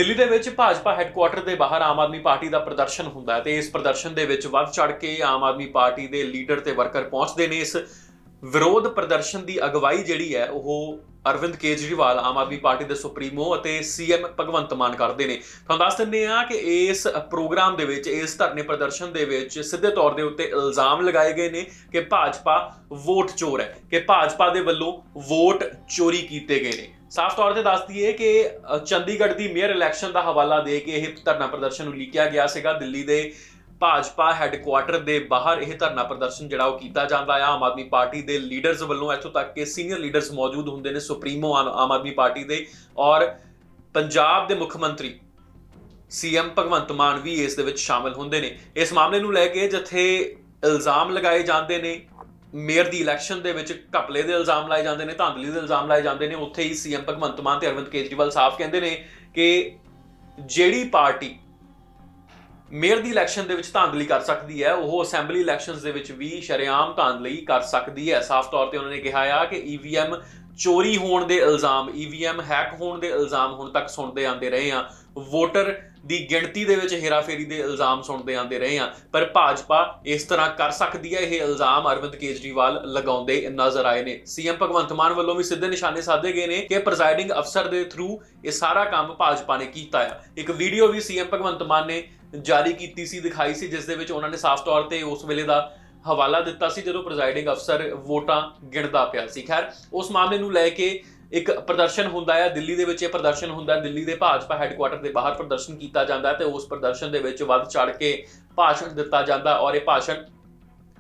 ਦਿੱਲੀ ਦੇ ਵਿੱਚ ਭਾਜਪਾ ਹੈੱਡਕੁਆਟਰ ਦੇ ਬਾਹਰ ਆਮ ਆਦਮੀ ਪਾਰਟੀ ਦਾ ਪ੍ਰਦਰਸ਼ਨ ਹੁੰਦਾ ਹੈ ਤੇ ਇਸ ਪ੍ਰਦਰਸ਼ਨ ਦੇ ਵਿੱਚ ਵੱਧ ਚੜ ਕੇ ਆਮ ਆਦਮੀ ਪਾਰਟੀ ਦੇ ਲੀਡਰ ਤੇ ਵਰਕਰ ਪਹੁੰਚਦੇ ਨੇ। ਇਸ ਵਿਰੋਧ ਪ੍ਰਦਰਸ਼ਨ ਦੀ ਅਗਵਾਈ ਜਿਹੜੀ ਹੈ ਉਹ ਅਰਵਿੰਦ ਕੇਜਰੀਵਾਲ ਆਮ ਆਦਮੀ ਪਾਰਟੀ ਦੇ ਸੁਪਰੀਮੋ ਅਤੇ ਸੀਐਮ ਭਗਵੰਤ ਮਾਨ ਕਰਦੇ ਨੇ। ਤੁਹਾਨੂੰ ਦੱਸ ਦਿੰਦੇ ਆ ਕਿ ਇਸ ਪ੍ਰੋਗਰਾਮ ਦੇ ਵਿੱਚ, ਇਸ ਧਰਨੇ ਪ੍ਰਦਰਸ਼ਨ ਦੇ ਵਿੱਚ ਸਿੱਧੇ ਤੌਰ ਦੇ ਉੱਤੇ ਇਲਜ਼ਾਮ ਲਗਾਏ ਗਏ ਨੇ ਕਿ ਭਾਜਪਾ ਵੋਟ ਚੋਰ ਹੈ, ਕਿ ਭਾਜਪਾ ਦੇ ਵੱਲੋਂ ਵੋਟ ਚੋਰੀ ਕੀਤੇ ਗਏ ਨੇ। ਸਾਫ਼ ਤੌਰ ਤੇ ਦੱਸ ਦਈਏ ਕਿ ਚੰਡੀਗੜ੍ਹ ਦੀ ਮੇਅਰ ਇਲੈਕਸ਼ਨ ਦਾ ਹਵਾਲਾ ਦੇ ਕੇ ਇਹ ਧਰਨਾ ਪ੍ਰਦਰਸ਼ਨ ਉਲੀਕਿਆ ਗਿਆ ਸੀਗਾ। ਦਿੱਲੀ ਦੇ ਭਾਜਪਾ ਹੈੱਡਕੁਆਟਰ ਦੇ ਬਾਹਰ ਇਹ ਧਰਨਾ ਪ੍ਰਦਰਸ਼ਨ ਜਿਹੜਾ ਉਹ ਕੀਤਾ ਜਾਂਦਾ ਆ ਆਮ ਆਦਮੀ ਪਾਰਟੀ ਦੇ ਲੀਡਰਸ ਵੱਲੋਂ। ਇੱਥੋਂ ਤੱਕ ਕਿ ਸੀਨੀਅਰ ਲੀਡਰਸ ਮੌਜੂਦ ਹੁੰਦੇ ਨੇ ਸੁਪਰੀਮੋ ਆਮ ਆਦਮੀ ਪਾਰਟੀ ਦੇ, ਔਰ ਪੰਜਾਬ ਦੇ ਮੁੱਖ ਮੰਤਰੀ ਸੀਐਮ ਭਗਵੰਤ ਮਾਨ ਵੀ ਇਸ ਦੇ ਵਿੱਚ ਸ਼ਾਮਲ ਹੁੰਦੇ ਨੇ। ਇਸ ਮਾਮਲੇ ਨੂੰ ਲੈ ਕੇ ਜਿੱਥੇ ਇਲਜ਼ਾਮ ਲਗਾਏ ਜਾਂਦੇ ਨੇ, ਮੇਅਰ ਦੀ ਇਲੈਕਸ਼ਨ ਦੇ ਵਿੱਚ ਘਪਲੇ ਦੇ ਇਲਜ਼ਾਮ ਲਾਏ ਜਾਂਦੇ ਨੇ, ਧਾਂਦਲੀ ਦੇ ਇਲਜ਼ਾਮ ਲਾਏ ਜਾਂਦੇ ਨੇ, ਉੱਥੇ ਹੀ ਸੀਐਮ ਭਗਵੰਤ ਮਾਨ ਤੇ ਅਰਵਿੰਦ ਕੇਜਰੀਵਾਲ ਸਾਫ਼ ਕਹਿੰਦੇ ਨੇ ਕਿ ਜਿਹੜੀ ਪਾਰਟੀ ਮੇਅਰ ਦੀ ਇਲੈਕਸ਼ਨ ਦੇ ਵਿੱਚ ਧਾਂਦਲੀ ਕਰ ਸਕਦੀ ਹੈ ਉਹ ਅਸੈਂਬਲੀ ਇਲੈਕਸ਼ਨਸ ਦੇ ਵਿੱਚ ਵੀ ਸ਼ਰੇਆਮ ਧਾਂਦਲੀ ਕਰ ਸਕਦੀ ਹੈ। ਸਾਫ਼ ਤੌਰ ਤੇ ਉਹਨਾਂ ਨੇ ਕਿਹਾ ਆ ਕਿ ਈਵੀਐਮ ਚੋਰੀ ਹੋਣ ਦੇ ਇਲਜ਼ਾਮ, ਈਵੀਐਮ ਹੈਕ ਹੋਣ ਦੇ ਇਲਜ਼ਾਮ ਹੁਣ ਤੱਕ ਸੁਣਦੇ ਆਂਦੇ ਰਹੇ ਆ, ਵੋਟਰ ਦੀ ਗਿਣਤੀ ਦੇ ਵਿੱਚ ਹੇਰਾਫੇਰੀ ਦੇ ਇਲਜ਼ਾਮ ਸੁਣਦੇ ਆਂਦੇ ਰਹੇ ਆ, ਪਰ ਭਾਜਪਾ ਇਸ ਤਰ੍ਹਾਂ ਕਰ ਸਕਦੀ ਹੈ, ਇਹ ਇਲਜ਼ਾਮ ਅਰਵਿੰਦ ਕੇਜਰੀਵਾਲ ਲਗਾਉਂਦੇ ਨਜ਼ਰ ਆਏ ਨੇ। ਸੀਐਮ ਭਗਵੰਤ ਮਾਨ ਵੱਲੋਂ ਵੀ ਸਿੱਧੇ ਨਿਸ਼ਾਨੇ ਸਾਧੇ ਗਏ ਨੇ ਕਿ ਪ੍ਰੈਜ਼ਾਈਡਿੰਗ ਅਫਸਰ ਦੇ ਥਰੂ ਇਹ ਸਾਰਾ ਕੰਮ ਭਾਜਪਾ ਨੇ ਕੀਤਾ ਆ। ਇੱਕ ਵੀਡੀਓ ਵੀ ਸੀਐਮ ਭਗਵੰਤ ਮਾਨ ਨੇ ਜਾਰੀ ਕੀਤੀ ਸੀ, ਦਿਖਾਈ ਸੀ, ਜਿਸ ਦੇ ਵਿੱਚ ਉਹਨਾਂ ਨੇ ਸਾਫ਼ ਤੌਰ ਤੇ ਉਸ ਵੇਲੇ ਦਾ ਹਵਾਲਾ ਦਿੱਤਾ ਸੀ ਜਦੋਂ ਪ੍ਰੈਜ਼ਾਈਡਿੰਗ ਅਫਸਰ ਵੋਟਾਂ ਗਿਣਦਾ ਪਿਆ ਸੀ। ਖੈਰ, ਉਸ ਮਾਮਲੇ ਨੂੰ ਲੈ ਕੇ ਇੱਕ ਪ੍ਰਦਰਸ਼ਨ ਹੁੰਦਾ ਹੈ ਦਿੱਲੀ ਦੇ ਵਿੱਚ। ਇਹ ਪ੍ਰਦਰਸ਼ਨ ਹੁੰਦਾ ਦਿੱਲੀ ਦੇ ਭਾਜਪਾ ਹੈੱਡਕੁਆਟਰ ਦੇ ਬਾਹਰ ਪ੍ਰਦਰਸ਼ਨ ਕੀਤਾ ਜਾਂਦਾ ਤੇ ਉਸ ਪ੍ਰਦਰਸ਼ਨ ਦੇ ਵਿੱਚ ਵੱਧ ਚੜ ਕੇ ਭਾਸ਼ਣ ਦਿੱਤਾ ਜਾਂਦਾ, ਔਰ ਇਹ ਭਾਸ਼ਣ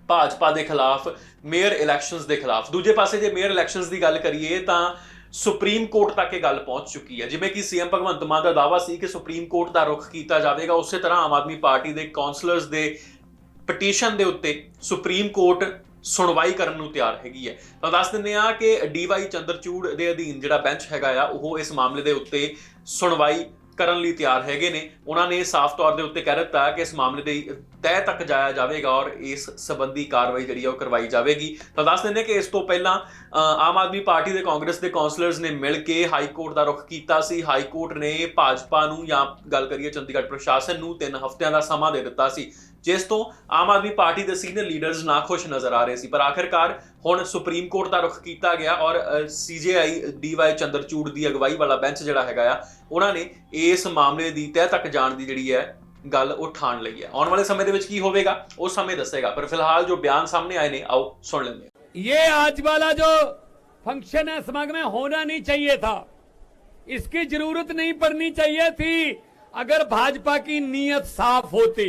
ਭਾਜਪਾ ਦੇ ਖਿਲਾਫ, ਮੇਅਰ ਇਲੈਕਸ਼ਨਸ ਦੇ ਖਿਲਾਫ। ਦੂਜੇ ਪਾਸੇ ਜੇ ਮੇਅਰ ਇਲੈਕਸ਼ਨਸ ਦੀ ਗੱਲ ਕਰੀਏ ਤਾਂ ਸੁਪਰੀਮ ਕੋਰਟ ਤੱਕ ਇਹ ਗੱਲ ਪਹੁੰਚ ਚੁੱਕੀ ਹੈ। ਜਿਵੇਂ ਕਿ ਸੀਐਮ ਭਗਵੰਤ ਮਾਨ ਦਾ ਦਾਅਵਾ ਸੀ ਕਿ ਸੁਪਰੀਮ ਕੋਰਟ ਦਾ ਰੁਖ ਕੀਤਾ ਜਾਵੇਗਾ, ਉਸੇ ਤਰ੍ਹਾਂ ਆਮ ਆਦਮੀ ਪਾਰਟੀ ਦੇ ਕਾਉਂਸਲਰਸ ਦੇ ਪਟੀਸ਼ਨ ਦੇ ਉੱਤੇ ਸੁਪਰੀਮ ਕੋਰਟ ਸੁਣਵਾਈ ਕਰਨ ਨੂੰ ਤਿਆਰ ਹੈਗੀ ਹੈ। ਤਾਂ ਦੱਸ ਦਿੰਦੇ ਆ ਕਿ ਡੀਵਾਈ ਚੰਦਰਚੂੜ ਦੇ ਅਧੀਨ ਜਿਹੜਾ ਬੈਂਚ ਹੈਗਾ ਆ ਉਹ ਇਸ ਮਾਮਲੇ ਦੇ ਉੱਤੇ ਸੁਣਵਾਈ ਕਰਨ ਲਈ ਤਿਆਰ ਹੈਗੇ ਨੇ। ਉਹਨਾਂ ਨੇ ਸਾਫ਼ ਤੌਰ ਦੇ ਉੱਤੇ ਕਹਿ ਦਿੱਤਾ ਕਿ ਇਸ ਮਾਮਲੇ ਦੇ ਤਹਿ ਤੱਕ ਜਾਇਆ ਜਾਵੇਗਾ ਔਰ ਇਸ ਸੰਬੰਧੀ ਕਾਰਵਾਈ ਜਿਹੜੀ ਉਹ ਕਰਵਾਈ ਜਾਵੇਗੀ। ਤਾਂ ਦੱਸ ਦਿੰਦੇ ਕਿ ਇਸ ਤੋਂ ਪਹਿਲਾਂ ਆਮ ਆਦਮੀ ਪਾਰਟੀ ਦੇ ਕਾਂਗਰਸ ਦੇ ਕਾਉਂਸਲਰਸ ਨੇ ਮਿਲ ਕੇ ਹਾਈ ਕੋਰਟ ਦਾ ਰੁਖ ਕੀਤਾ ਸੀ। ਹਾਈ ਕੋਰਟ ਨੇ ਭਾਜਪਾ ਨੂੰ, ਜਾਂ ਗੱਲ ਕਰੀਏ ਚੰਡੀਗੜ੍ਹ ਪ੍ਰਸ਼ਾਸਨ ਨੂੰ, 3 ਹਫ਼ਤਿਆਂ ਦਾ ਸਮਾਂ ਦੇ ਦਿੱਤਾ ਸੀ, ਜਿਸ ਤੋਂ ਆਮ ਆਦਮੀ ਪਾਰਟੀ ਦੇ ਸੀਨੀਅਰ ਲੀਡਰਸ ਨਾਖੁਸ਼ ਨਜ਼ਰ ਆ ਰਹੇ ਸੀ। ਪਰ ਆਖਿਰਕਾਰ ਹੁਣ ਸੁਪਰੀਮ ਕੋਰਟ ਦਾ ਰੁਖ ਕੀਤਾ ਗਿਆ ਔਰ ਸੀਜੇਆਈ ਡੀਵਾਈ ਚੰਦਰਚੂੜ ਦੀ ਅਗਵਾਈ ਵਾਲਾ ਬੈਂਚ ਜਿਹੜਾ ਹੈਗਾ ਆ, ਉਹਨਾਂ ਨੇ ਇਸ ਮਾਮਲੇ ਦੀ ਤਹਿ ਤੱਕ ਜਾਣ ਦੀ ਜਿਹੜੀ ਹੈ ਗੱਲ ਉਹ ਠਾਣ ਲਈ ਹੈ। ਆਉਣ ਵਾਲੇ ਸਮੇਂ ਦੇ ਵਿੱਚ ਕੀ ਹੋਵੇਗਾ ਉਹ ਸਮੇਂ ਦੱਸੇਗਾ, ਪਰ ਫਿਲਹਾਲ ਜੋ ਬਿਆਨ ਸਾਹਮਣੇ ਆਏ ਨੇ ਆਓ सुन लेंगे। ये आज वाला जो फंक्शन है समागम में होना नहीं चाहिए था, इसकी जरूरत नहीं पड़नी चाहिए थी अगर भाजपा की नीयत साफ होती।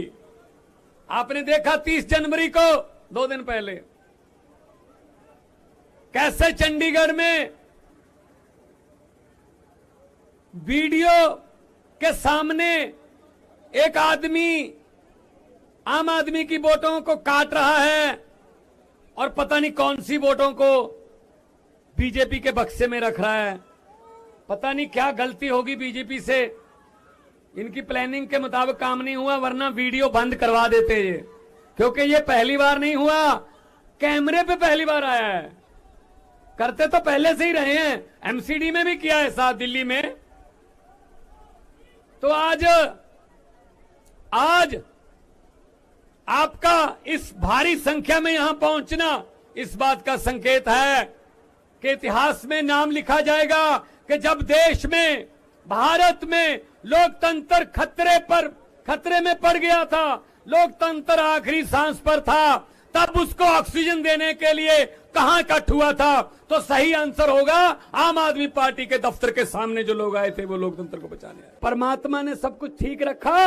आपने देखा 30 जनवरी को 2 दिन पहले कैसे चंडीगढ़ में वीडियो के सामने एक आदमी आम आदमी की वोटों को काट रहा है और पता नहीं कौन सी वोटों को बीजेपी के बक्से में रख रहा है। पता नहीं क्या गलती होगी बीजेपी से, इनकी प्लानिंग के मुताबिक काम नहीं हुआ, वरना वीडियो बंद करवा देते ये, क्योंकि ये पहली बार नहीं हुआ, कैमरे पे पहली बार आया है। करते तो पहले से ही रहे हैं, एमसीडी में भी किया है साथ दिल्ली में। तो आज आपका इस भारी संख्या में यहां पहुंचना इस बात का संकेत है कि इतिहास में नाम लिखा जाएगा कि जब देश में, भारत में लोकतंत्र खतरे में पड़ गया था, लोकतंत्र आखिरी सांस पर था, तब उसको ऑक्सीजन देने के लिए कहां इकट्ठ हुआ था? तो सही आंसर होगा आम आदमी पार्टी के दफ्तर के सामने जो लोग आए थे वो लोकतंत्र को बचाने आए। परमात्मा ने सब कुछ ठीक रखा।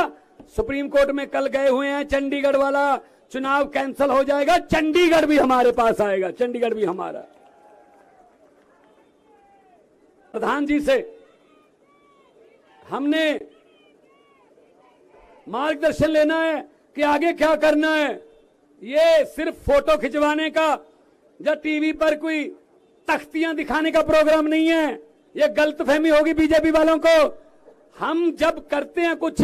सुप्रीम कोर्ट में कल गए हुए हैं, चंडीगढ़ वाला चुनाव कैंसिल हो जाएगा, चंडीगढ़ भी हमारे पास आएगा, चंडीगढ़ भी हमारा। प्रधान जी से हमने मार्गदर्शन लेना है कि आगे क्या करना है। ये सिर्फ फोटो खिंचवाने का या टीवी पर कोई तख्तियां दिखाने का प्रोग्राम नहीं है। ये गलतफहमी होगी बीजेपी वालों को। हम जब करते हैं कुछ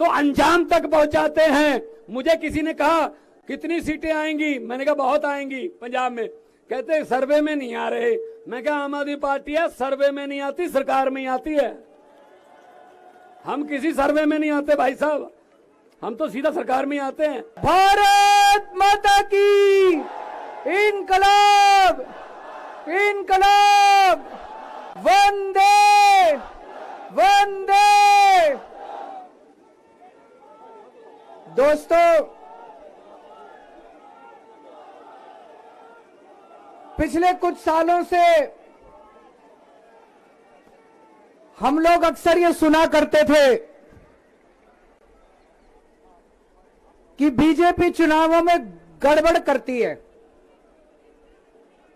तो अंजाम तक पहुंचाते हैं। मुझे किसी ने कहा कितनी सीटें आएंगी, मैंने कहा बहुत आएंगी पंजाब में। कहते सर्वे में नहीं आ रहे। मैं कहा आम आदमी पार्टी है, सर्वे में नहीं आती, सरकार में ही आती है। हम किसी सर्वे में नहीं आते भाई साहब, हम तो सीधा सरकार में आते हैं। भारत माता की इनकलाब, इनकलाब, वंदे वंदे। दोस्तों, पिछले कुछ सालों से हम लोग अक्सर ये सुना करते थे कि बीजेपी चुनावों में गड़बड़ करती है।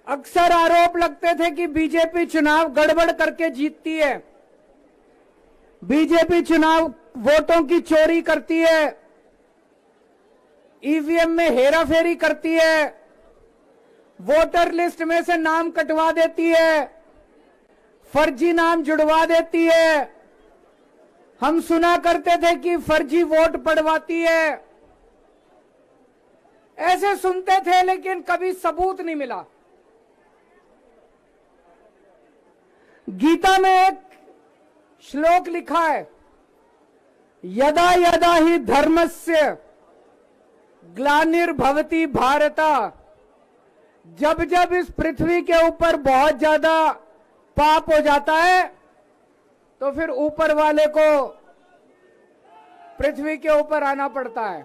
अक्सर आरोप लगते थे कि बीजेपी चुनाव गड़बड़ करके जीतती है, बीजेपी चुनाव वोटों की चोरी करती है, ईवीएम में हेराफेरी करती है, वोटर लिस्ट में से नाम कटवा देती है, फर्जी नाम जुड़वा देती है। हम सुना करते थे कि फर्जी वोट पड़वाती है, ऐसे सुनते थे, लेकिन कभी सबूत नहीं मिला। गीता में एक श्लोक लिखा है, यदा यदा ही धर्मस्य ग्लानिर्भवति भारता। जब जब इस पृथ्वी के ऊपर बहुत ज्यादा पाप हो जाता है तो फिर ऊपर वाले को पृथ्वी के ऊपर आना पड़ता है।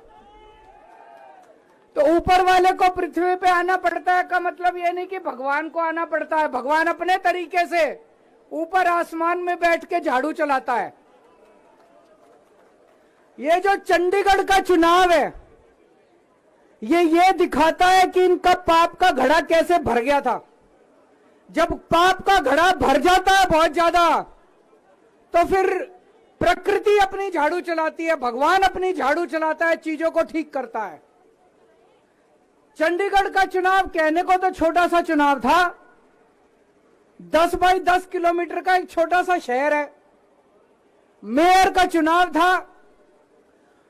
तो ऊपर वाले को पृथ्वी पे आना पड़ता है का मतलब यह नहीं कि भगवान को आना पड़ता है। भगवान अपने तरीके से ऊपर आसमान में बैठ के झाड़ू चलाता है। ये जो चंडीगढ़ का चुनाव है, ये दिखाता है कि इनका पाप का घड़ा कैसे भर गया था। जब पाप का घड़ा भर जाता है बहुत ज्यादा, तो फिर प्रकृति अपनी झाड़ू चलाती है, भगवान अपनी झाड़ू चलाता है, चीजों को ठीक करता है। चंडीगढ़ का चुनाव कहने को तो छोटा सा चुनाव था, 10 बाई 10 किलोमीटर का एक छोटा सा शहर है, मेयर का चुनाव था,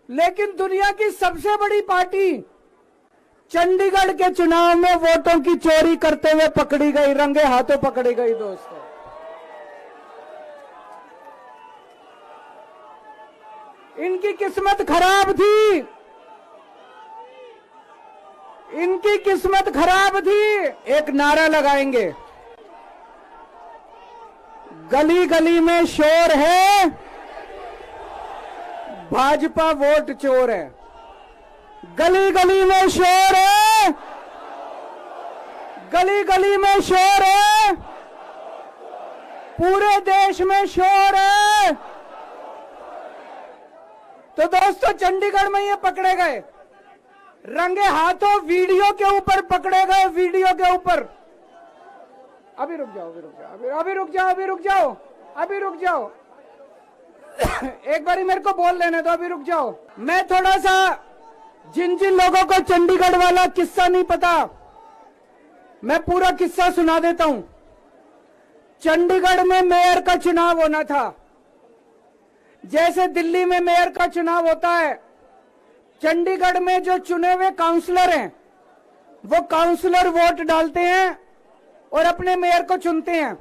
लेकिन दुनिया की सबसे बड़ी पार्टी चंडीगढ़ के चुनाव में वोटों की चोरी करते हुए पकड़ी गई, रंगे हाथों पकड़ी गई। दोस्तों, इनकी किस्मत खराब थी, इनकी किस्मत खराब थी। एक नारा लगाएंगे, गली गली में शोर है, भाजपा वोट चोर है। गली गली में शोर है, गली गली में शोर है, पूरे देश में शोर है। तो दोस्तों, चंडीगढ़ में ये पकड़े गए, रंगे हाथों वीडियो के ऊपर पकड़े गए, वीडियो के ऊपर। अभी रुक जाओ, अभी रुक जाओ, अभी रुक जाओ, अभी रुक जाओ, अभी रुक जाओ। एक बारी मेरे को बोल लेने दो, अभी रुक जाओ। मैं थोड़ा सा, जिन जिन लोगों को चंडीगढ़ वाला किस्सा नहीं पता, मैं पूरा किस्सा सुना देता हूं। चंडीगढ़ में मेयर का चुनाव होना था, जैसे दिल्ली में मेयर का चुनाव होता है। चंडीगढ़ में जो चुने हुए काउंसलर हैं, वो काउंसलर वोट डालते हैं और अपने मेयर को चुनते हैं।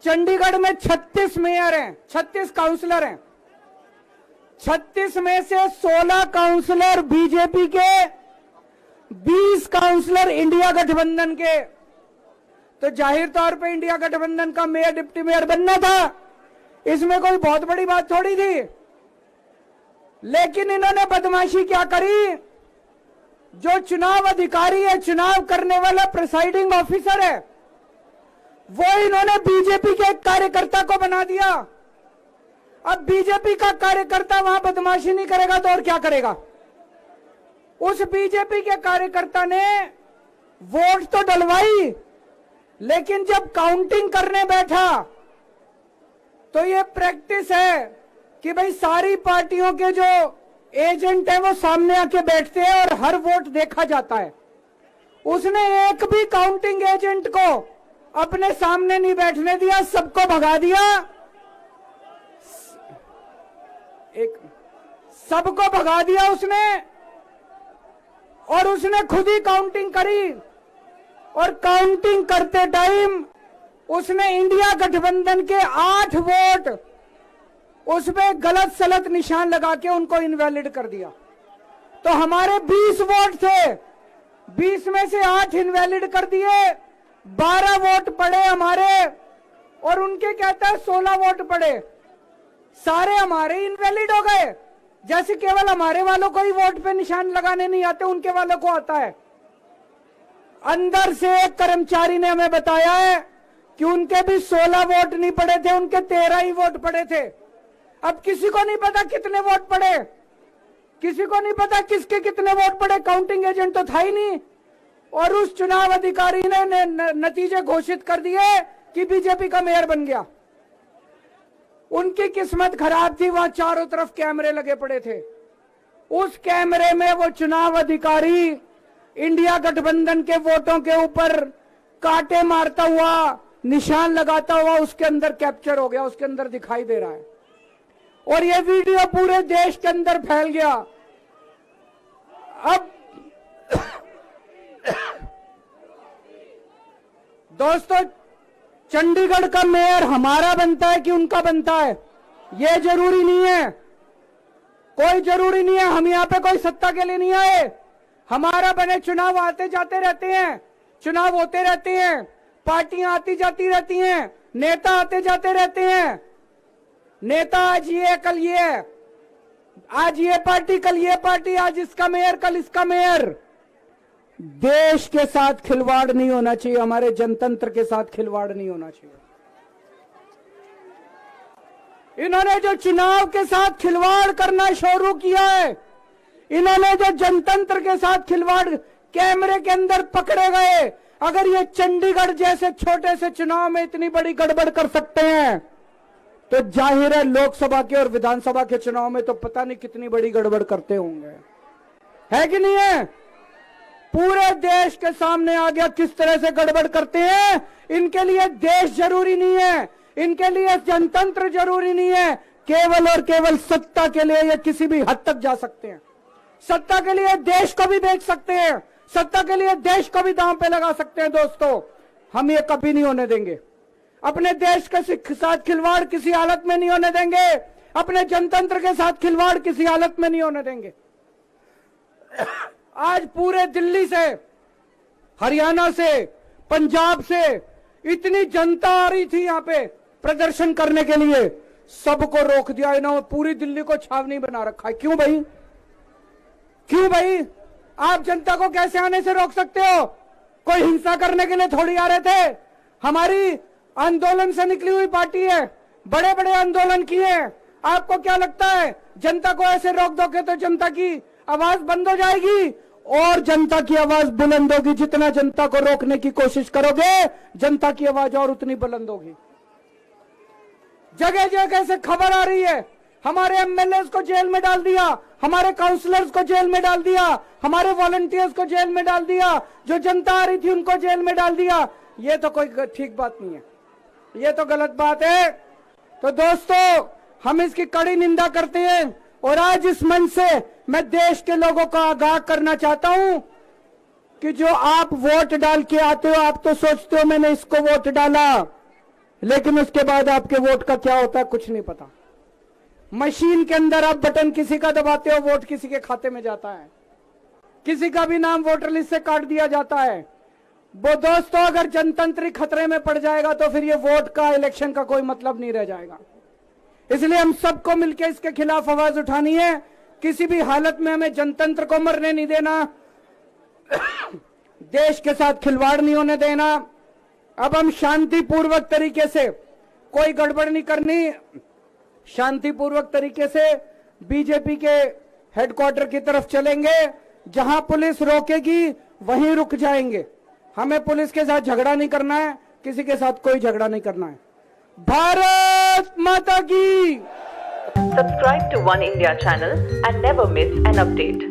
चंडीगढ़ में 36 मेयर हैं, 36 काउंसलर हैं। 36 में से 16 काउंसलर बीजेपी के, 20 काउंसलर इंडिया गठबंधन के। तो जाहिर तौर पे इंडिया गठबंधन का मेयर डिप्टी मेयर बनना था, इसमें कोई बहुत बड़ी बात थोड़ी थी। लेकिन इन्होंने बदमाशी क्या करी, जो चुनाव अधिकारी है, चुनाव करने वाला प्रिसाइडिंग ऑफिसर है, वो इन्होंने बीजेपी के एक कार्यकर्ता को बना दिया। अब बीजेपी का कार्यकर्ता वहां बदमाशी नहीं करेगा तो और क्या करेगा। उस बीजेपी के कार्यकर्ता ने वोट तो डलवाई, लेकिन जब काउंटिंग करने बैठा तो ये प्रैक्टिस है कि भाई सारी पार्टियों के जो एजेंट है वो सामने आके बैठते हैं और हर वोट देखा जाता है। उसने एक भी काउंटिंग एजेंट को अपने सामने नहीं बैठने दिया, सबको भगा दिया। सबको भगा दिया उसने, और उसने खुद ही काउंटिंग करी। और काउंटिंग करते टाइम उसने इंडिया गठबंधन के 8 वोट उसमें गलत सलत निशान लगा के उनको इनवैलिड कर दिया। तो हमारे 20 वोट थे, 20 में से 8 इनवैलिड कर दिए, 12 वोट पड़े हमारे, और उनके कहता है 16 वोट पड़े, सारे हमारे इनवैलिड हो गए। जैसे केवल हमारे वालों को ही वोट पे निशान लगाने नहीं आते, उनके वालों को आता है। अंदर से एक कर्मचारी ने हमें बताया है कि उनके भी 16 वोट नहीं पड़े थे, उनके 13 ही वोट पड़े थे। अब किसी को नहीं पता कितने वोट पड़े, किसी को नहीं पता किसके कितने वोट पड़े, काउंटिंग एजेंट तो था ही नहीं। और उस चुनाव अधिकारी ने नतीजे घोषित कर दिए कि बीजेपी का मेयर बन गया। उनकी किस्मत खराब थी, वहां चारों तरफ कैमरे लगे पड़े थे। उस कैमरे में वो चुनाव अधिकारी इंडिया गठबंधन के वोटों के ऊपर कांटे मारता हुआ, निशान लगाता हुआ उसके अंदर कैप्चर हो गया, उसके अंदर दिखाई दे रहा है। और ये वीडियो पूरे देश के अंदर फैल गया। अब दोस्तों, चंडीगढ़ का मेयर हमारा बनता है कि उनका बनता है, ये जरूरी नहीं है, कोई जरूरी नहीं है। हम यहाँ पे कोई सत्ता के लिए नहीं आए, हमारा बने चुनाव आते जाते रहते हैं, चुनाव होते रहते हैं, पार्टियां आती जाती रहती हैं, नेता आते जाते रहते हैं। नेता आज ये कल ये, आज ये पार्टी कल ये पार्टी, आज इसका मेयर कल इसका मेयर। देश के साथ खिलवाड़ नहीं होना चाहिए, हमारे जनतंत्र के साथ खिलवाड़ नहीं होना चाहिए। इन्होंने जो चुनाव के साथ खिलवाड़ करना शुरू किया है, इन्होंने जो जनतंत्र के साथ खिलवाड़, कैमरे के अंदर पकड़े गए। अगर ये चंडीगढ़ जैसे छोटे से चुनाव में इतनी बड़ी गड़बड़ कर सकते हैं, तो जाहिर है लोकसभा के और विधानसभा के चुनाव में तो पता नहीं कितनी बड़ी गड़बड़ करते होंगे, है कि नहीं है? पूरे देश के सामने आ गया किस तरह से गड़बड़ करते हैं। इनके लिए देश जरूरी नहीं है, इनके लिए जनतंत्र जरूरी नहीं है, केवल और केवल सत्ता के लिए ये किसी भी हद तक जा सकते हैं। सत्ता के लिए देश को भी बेच सकते हैं, सत्ता के लिए देश को भी दांव पे लगा सकते हैं। दोस्तों, हम ये कभी नहीं होने देंगे। अपने देश के साथ खिलवाड़ किसी हालत में नहीं होने देंगे, अपने जनतंत्र के साथ खिलवाड़ किसी हालत में नहीं होने देंगे। आज पूरे दिल्ली से, हरियाणा से, पंजाब से इतनी जनता आ रही थी यहाँ पे प्रदर्शन करने के लिए, सबको रोक दिया इन्होंने, पूरी दिल्ली को छावनी बना रखा है। क्यों भाई, क्यों भाई? आप जनता को कैसे आने से रोक सकते हो? कोई हिंसा करने के लिए थोड़ी आ रहे थे। हमारी आंदोलन से निकली हुई पार्टी है, बड़े बड़े आंदोलन किए हैं। आपको क्या लगता है जनता को ऐसे रोक दोगे तो जनता की आवाज बंद हो जाएगी? और जनता की आवाज बुलंद होगी। जितना जनता को रोकने की कोशिश करोगे, जनता की आवाज और उतनी बुलंद होगी। जगह जगह से खबर आ रही है, हमारे एमएलए को जेल में डाल दिया, हमारे काउंसलर्स को जेल में डाल दिया, हमारे वॉलंटियर्स को जेल में डाल दिया, जो जनता आ रही थी उनको जेल में डाल दिया। ये तो कोई ठीक बात नहीं है, ये तो गलत बात है। तो दोस्तों, हम इसकी कड़ी निंदा करते हैं। और आज इस मंच से मैं देश के लोगों को आगाह करना चाहता हूं कि जो आप वोट डाल के आते हो, आप तो सोचते हो मैंने इसको वोट डाला, लेकिन उसके बाद आपके वोट का क्या होता है कुछ नहीं पता। मशीन के अंदर आप बटन किसी का दबाते हो, वोट किसी के खाते में जाता है, किसी का भी नाम वोटर लिस्ट से काट दिया जाता है। वो दोस्तों, अगर जनतंत्र खतरे में पड़ जाएगा तो फिर ये वोट का, इलेक्शन का कोई मतलब नहीं रह जाएगा। इसलिए हम सबको मिलकर इसके खिलाफ आवाज उठानी है। किसी भी हालत में हमें जनतंत्र को मरने नहीं देना, देश के साथ खिलवाड़ नहीं होने देना। अब हम शांतिपूर्वक तरीके से, कोई गड़बड़ नहीं करनी, शांतिपूर्वक तरीके से बीजेपी के हेडक्वार्टर की तरफ चलेंगे। जहां पुलिस रोकेगी वहीं रुक जाएंगे। हमें पुलिस के साथ झगड़ा नहीं करना है, किसी के साथ कोई झगड़ा नहीं करना है। भारत माता की। Subscribe to One India channel and never miss an update.